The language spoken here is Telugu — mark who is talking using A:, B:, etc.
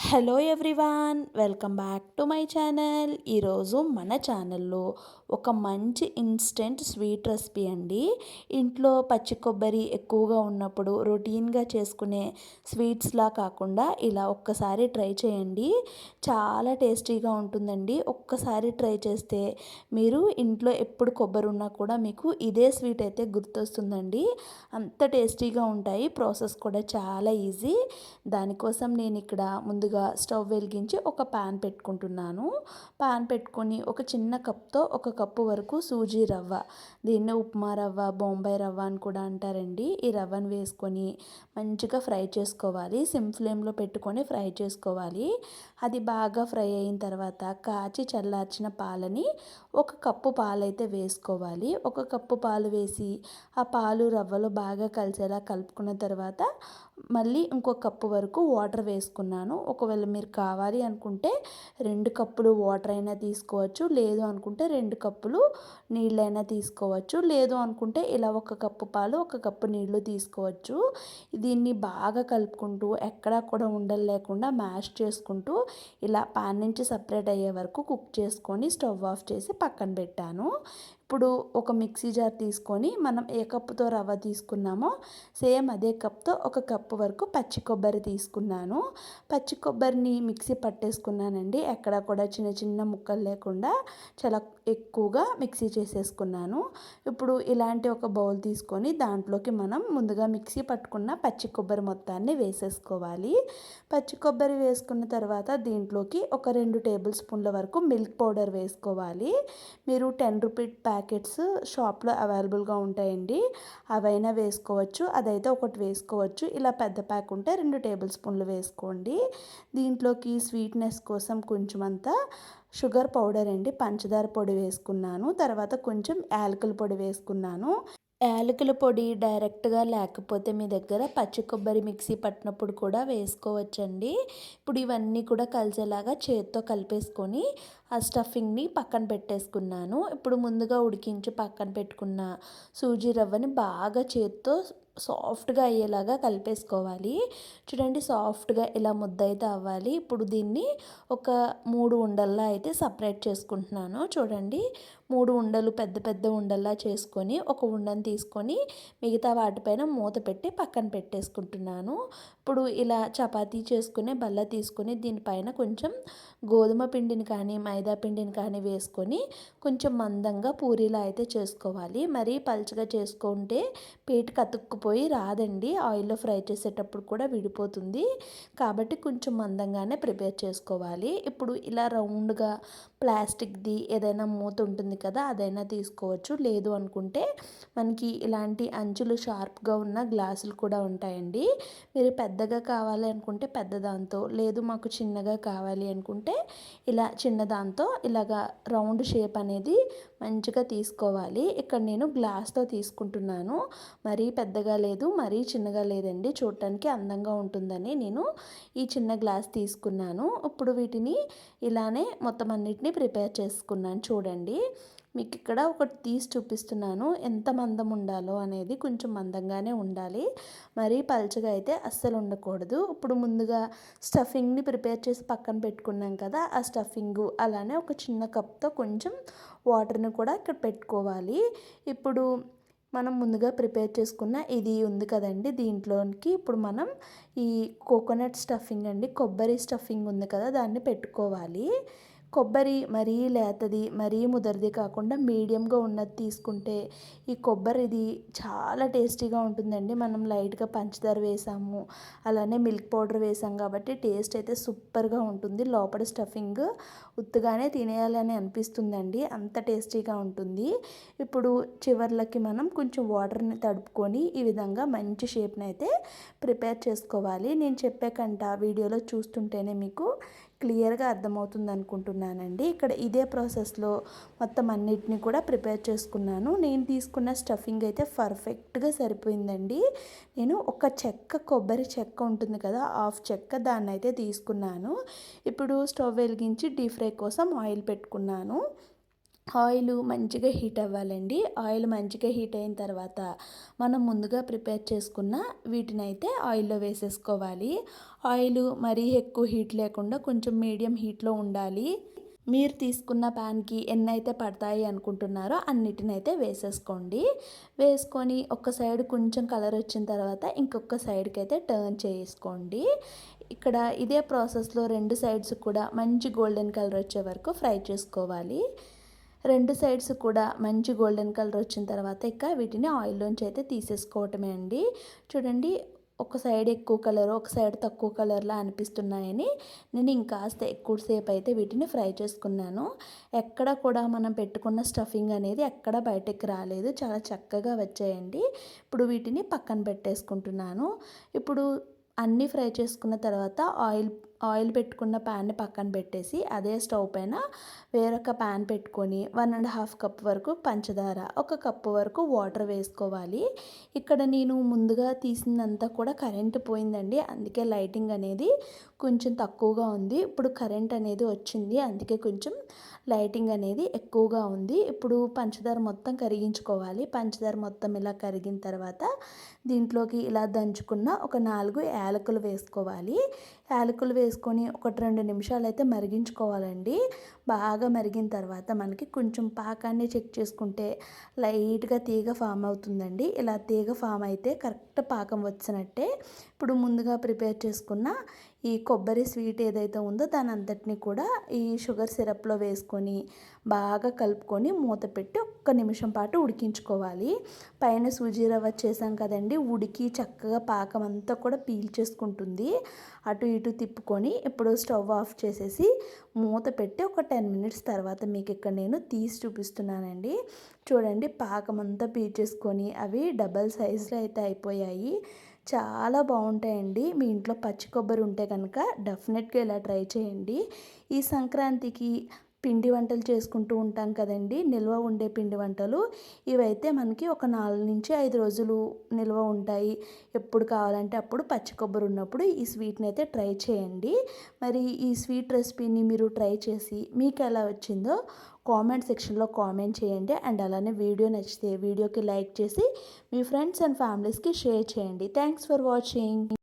A: Hello everyone, welcome back to my channel. ఈరోజు మన ఛానల్లో ఒక మంచి ఇన్స్టెంట్ స్వీట్ రెసిపీ అండి. ఇంట్లో పచ్చి కొబ్బరి ఎక్కువగా ఉన్నప్పుడు రొటీన్గా చేసుకునే స్వీట్స్లా కాకుండా ఇలా ఒక్కసారి ట్రై చేయండి. చాలా టేస్టీగా ఉంటుందండి. ఒక్కసారి ట్రై చేస్తే మీరు ఇంట్లో ఎప్పుడు కొబ్బరి ఉన్నా కూడా మీకు ఇదే స్వీట్ అయితే గుర్తొస్తుందండి. అంత టేస్టీగా ఉంటాయి. ప్రాసెస్ కూడా చాలా ఈజీ. దానికోసం నేను ఇక్కడ ముందుగా స్టవ్ వెలిగించి ఒక పాన్ పెట్టుకుంటున్నాను. పాన్ పెట్టుకొని ఒక చిన్న కప్తో ఒక కప్పు వరకు సూజీ రవ్వ, దీన్ని ఉప్మా రవ్వ, బొంబాయి రవ్వ అని కూడా అంటారండి. ఈ రవ్వను వేసుకొని మంచిగా ఫ్రై చేసుకోవాలి. సిమ్ ఫ్లేమ్లో పెట్టుకొని ఫ్రై చేసుకోవాలి. అది బాగా ఫ్రై అయిన తర్వాత కాచి చల్లార్చిన పాలని ఒక కప్పు పాలైతే వేసుకోవాలి. ఒక కప్పు పాలు వేసి ఆ పాలు రవ్వలో బాగా కలిసేలా కలుపుకున్న తర్వాత మళ్ళీ ఇంకో కప్పు వరకు వాటర్ వేసుకున్నాను. ఒకవేళ మీరు కావాలి అనుకుంటే 2 కప్పులు వాటర్ అయినా తీసుకోవచ్చు, లేదు అనుకుంటే 2 కప్పులు నీళ్ళైనా తీసుకోవచ్చు, లేదు అనుకుంటే ఇలా ఒక కప్పు పాలు ఒక కప్పు నీళ్లు తీసుకోవచ్చు. దీన్ని బాగా కలుపుకుంటూ ఎక్కడా కూడా ఉండలు లేకుండా మ్యాష్ చేసుకుంటూ ఇలా పాన్ నుంచి సపరేట్ అయ్యే వరకు కుక్ చేసుకొని స్టవ్ ఆఫ్ చేసి పక్కన పెట్టాను. ఇప్పుడు ఒక మిక్సీ జార్ తీసుకొని మనం ఏ కప్పుతో రవ్వ తీసుకున్నామో సేమ్ అదే కప్తో ఒక కప్పు వరకు పచ్చి కొబ్బరి తీసుకున్నాను. పచ్చి కొబ్బరిని మిక్సీ పట్టేసుకున్నానండి. ఎక్కడ కూడా చిన్న చిన్న ముక్కలు లేకుండా చాలా ఎక్కువగా మిక్సీ చేసేసుకున్నాను. ఇప్పుడు ఇలాంటి ఒక బౌల్ తీసుకొని దాంట్లోకి మనం ముందుగా మిక్సీ పట్టుకున్న పచ్చి కొబ్బరి మొత్తాన్ని వేసేసుకోవాలి. పచ్చి కొబ్బరి వేసుకున్న తర్వాత దీంట్లోకి ఒక 2 టేబుల్ స్పూన్ల వరకు మిల్క్ పౌడర్ వేసుకోవాలి. మీరు 10 రూపీ ప్యాకెట్స్ షాప్లో అవైలబుల్గా ఉంటాయండి, అవైనా వేసుకోవచ్చు. అదైతే ఒకటి వేసుకోవచ్చు. ఇలా పెద్ద ప్యాక్ ఉంటే 2 టేబుల్ స్పూన్లు వేసుకోండి. దీంట్లోకి స్వీట్నెస్ కోసం కొంచెం అంతా షుగర్ పౌడర్ అండి, పంచదార పొడి వేసుకున్నాను. తర్వాత కొంచెం యాలకుల పొడి వేసుకున్నాను. యాలకుల పొడి డైరెక్ట్గా లేకపోతే మీ దగ్గర పచ్చి కొబ్బరి మిక్సీ పట్టినప్పుడు కూడా వేసుకోవచ్చండి. ఇప్పుడు ఇవన్నీ కూడా కలిసేలాగా చేత్తో కలిపేసుకొని ఆ స్టఫింగ్ని పక్కన పెట్టేసుకున్నాను. ఇప్పుడు ముందుగా ఉడికించి పక్కన పెట్టుకున్న సూజీ రవ్వని బాగా చేత్తో సాఫ్ట్గా అయ్యేలాగా కలిపేసుకోవాలి. చూడండి, సాఫ్ట్గా ఇలా ముద్ద అయితే అవ్వాలి. ఇప్పుడు దీన్ని ఒక 3 ఉండల్లా అయితే సపరేట్ చేసుకుంటున్నాను. చూడండి, 3 ఉండలు పెద్ద పెద్ద ఉండల్లా చేసుకొని ఒక ఉండని తీసుకొని మిగతా వాటిపైన మూత పెట్టి పక్కన పెట్టేసుకుంటున్నాను. ఇప్పుడు ఇలా చపాతీ చేసుకునే బల్ల తీసుకొని దీనిపైన కొంచెం గోధుమ పిండిని కానీ మైదా పిండిని కానీ వేసుకొని కొంచెం మందంగా పూరీలా అయితే చేసుకోవాలి. మరీ పలుచగా చేసుకుంటే పీటకు అతుక్కుపోయి రాదండి. ఆయిల్లో ఫ్రై చేసేటప్పుడు కూడా విడిపోతుంది. కాబట్టి కొంచెం మందంగానే ప్రిపేర్ చేసుకోవాలి. ఇప్పుడు ఇలా రౌండ్గా ప్లాస్టిక్ది ఏదైనా మూత ఉంటుంది కదా, అదైనా తీసుకోవచ్చు. లేదు అనుకుంటే మనకి ఇలాంటి అంచులు షార్ప్గా ఉన్న గ్లాసులు కూడా ఉంటాయండి. మీరు పెద్దగా కావాలి అనుకుంటే పెద్ద దాంతో, లేదు మాకు చిన్నగా కావాలి అనుకుంటే ఇలా చిన్న దాంతో ఇలాగా రౌండ్ షేప్ అనేది మంచిగా తీసుకోవాలి. ఇక్కడ నేను గ్లాస్తో తీసుకుంటున్నాను. మరీ పెద్దగా లేదు, మరీ చిన్నగా లేదండి. చూడటానికి అందంగా ఉంటుందని నేను ఈ చిన్న గ్లాస్ తీసుకున్నాను. ఇప్పుడు వీటిని ఇలానే మొత్తం అన్నిటినీ ప్రిపేర్ చేసుకున్నాను. చూడండి, మీకు ఇక్కడ ఒకటి తీసి చూపిస్తున్నాను. ఎంత మందం ఉండాలో అనేది. కొంచెం మందంగానే ఉండాలి, మరీ పల్చగా అయితే అస్సలు ఉండకూడదు. ఇప్పుడు ముందుగా స్టఫింగ్ని ప్రిపేర్ చేసి పక్కన పెట్టుకున్నాం కదా, ఆ స్టఫింగు అలానే ఒక చిన్న కప్తో కొంచెం వాటర్ని కూడా ఇక్కడ పెట్టుకోవాలి. ఇప్పుడు మనం ముందుగా ప్రిపేర్ చేసుకున్న ఇది ఉంది కదండి, దీంట్లోనికి ఇప్పుడు మనం ఈ కోకోనట్ స్టఫింగ్ అండి, కొబ్బరి స్టఫింగ్ ఉంది కదా, దాన్ని పెట్టుకోవాలి. కొబ్బరి మరీ లేతది మరీ ముదరిది కాకుండా మీడియంగా ఉన్నది తీసుకుంటే ఈ కొబ్బరిది చాలా టేస్టీగా ఉంటుందండి. మనం లైట్గా పంచదార వేసాము, అలానే మిల్క్ పౌడర్ వేసాం కాబట్టి టేస్ట్ అయితే సూపర్గా ఉంటుంది. లోపల స్టఫింగ్ ఉత్తుగానే తినేయాలని అనిపిస్తుందండి, అంత టేస్టీగా ఉంటుంది. ఇప్పుడు చివర్లకి మనం కొంచెం వాటర్ని తడుపుకొని ఈ విధంగా మంచి షేప్ని అయితే ప్రిపేర్ చేసుకోవాలి. నేను చెప్పాకంట వీడియోలో చూస్తుంటేనే మీకు క్లియర్గా అర్థమవుతుంది అనుకుంటున్నానండి. ఇక్కడ ఇదే ప్రాసెస్లో మొత్తం అన్నిటిని కూడా ప్రిపేర్ చేసుకున్నాను. నేను తీసుకున్న స్టఫింగ్ అయితే పర్ఫెక్ట్గా సరిపోయిందండి. నేను ఒక చెక్క, కొబ్బరి చెక్క ఉంటుంది కదా, హాఫ్ చెక్క, దాన్ని అయితే తీసుకున్నాను. ఇప్పుడు స్టవ్ వెలిగించి డీప్ ఫ్రై కోసం ఆయిల్ పెట్టుకున్నాను. ఆయిల్ మంచిగా హీట్ అవ్వాలండి. ఆయిల్ మంచిగా హీట్ అయిన తర్వాత మనం ముందుగా ప్రిపేర్ చేసుకున్న వీటినైతే ఆయిల్‌లో వేసేసుకోవాలి. ఆయిల్ మరీ ఎక్కువ హీట్ లేకుండా కొంచెం మీడియం హీట్‌లో ఉండాలి. మీరు తీసుకున్న ప్యాన్‌కి ఎన్నైతే పడతాయి అనుకుంటున్నారో అన్నిటినైతే వేసేసుకోండి. వేసుకొని ఒక సైడ్ కొంచెం కలర్ వచ్చిన తర్వాత ఇంకొక సైడ్‌కైతే టర్న్ చేసుకోండి. ఇక్కడ ఇదే ప్రాసెస్‌లో 2 సైడ్స్ కూడా మంచి గోల్డెన్ కలర్ వచ్చే వరకు ఫ్రై చేసుకోవాలి. 2 సైడ్స్ కూడా మంచి గోల్డెన్ కలర్ వచ్చిన తర్వాత ఇక వీటిని ఆయిల్‌లోంచి అయితే తీసేసుకోవటమే అండి. చూడండి, ఒక సైడ్ ఎక్కువ కలర్, ఒక సైడ్ తక్కువ కలర్‌లా అనిపిస్తున్నాయని నేను ఇంకాస్త ఎక్కువ సేపు అయితే వీటిని ఫ్రై చేసుకున్నాను. ఎక్కడ కూడా మనం పెట్టుకున్న స్టఫింగ్ అనేది ఎక్కడ బయటకి రాలేదు. చాలా చక్కగా వచ్చాయండి. ఇప్పుడు వీటిని పక్కన పెట్టేసుకుంటున్నాను. ఇప్పుడు అన్నీ ఫ్రై చేసుకున్న తర్వాత ఆయిల్ పెట్టుకున్న ప్యాన్‌ని పక్కన పెట్టేసి అదే స్టవ్ పైన వేరొక ప్యాన్ పెట్టుకొని 1½ కప్ వరకు పంచదార, 1 కప్పు వరకు వాటర్ వేసుకోవాలి. ఇక్కడ నేను ముందుగా తీసిందంతా కూడా కరెంట్ పోయిందండి. అందుకే లైటింగ్ అనేది కొంచెం తక్కువగా ఉంది. ఇప్పుడు కరెంట్ అనేది వచ్చింది. అందుకే కొంచెం లైటింగ్ అనేది ఎక్కువగా ఉంది. ఇప్పుడు పంచదార మొత్తం కరిగించుకోవాలి. పంచదార మొత్తం ఇలా కరిగిన తర్వాత దీంట్లోకి ఇలా దంచుకున్న ఒక 4 యాలకులు వేసుకోవాలి. యాలకులు వేసుకొని 1-2 నిమిషాలు అయితే మరిగించుకోవాలండి. బాగా మరిగిన తర్వాత మనకి కొంచెం పాకాన్ని చెక్ చేసుకుంటే లైట్‌గా తీగ ఫామ్ అవుతుందండి. ఇలా తీగ ఫామ్ అయితే కరెక్ట్ పాకం వచ్చినట్టే. ఇప్పుడు ముందుగా ప్రిపేర్ చేసుకున్న ఈ కొబ్బరి స్వీట్ ఏదైతే ఉందో దాని అంతటిని కూడా ఈ షుగర్ సిరప్‌లో వేసుకొని బాగా కలుపుకొని మూత పెట్టి ఒక్క నిమిషం పాటు ఉడికించుకోవాలి. పైన సూజీ రవ్వ చేసాం కదండీ, ఉడికి చక్కగా పాకం అంతా కూడా పీల్చేసుకుంటుంది. అటు ఇటు తిప్పుకొని ఇప్పుడు స్టవ్ ఆఫ్ చేసేసి మూత పెట్టి ఒక 10 మినిట్స్ తర్వాత మీకు ఇక్కడ నేను తీసి చూపిస్తున్నానండి. చూడండి, పాకం అంతా పీల్చేసుకొని అవి డబల్ సైజులో అయితే అయిపోయాయి. చాలా బాగుంటాయండి. మీ ఇంట్లో పచ్చి కొబ్బరి ఉంటే కనుక డెఫినెట్గా ఇలా ట్రై చేయండి. ఈ సంక్రాంతికి పిండి వంటలు చేసుకుంటూ ఉంటాం కదండి, నిల్వ ఉండే పిండి వంటలు. ఇవైతే మనకి ఒక 4-5 రోజులు నిల్వ ఉంటాయి. ఎప్పుడు కావాలంటే అప్పుడు పచ్చి కొబ్బరి ఉన్నప్పుడు ఈ స్వీట్ని అయితే ట్రై చేయండి. మరి ఈ స్వీట్ రెసిపీని మీరు ట్రై చేసి మీకు ఎలా వచ్చిందో కామెంట్ సెక్షన్లో కామెంట్ చేయండి. అండ్ అలానే వీడియో నచ్చితే వీడియోకి లైక్ చేసి మీ ఫ్రెండ్స్ అండ్ ఫ్యామిలీస్కి షేర్ చేయండి. Thanks for watching.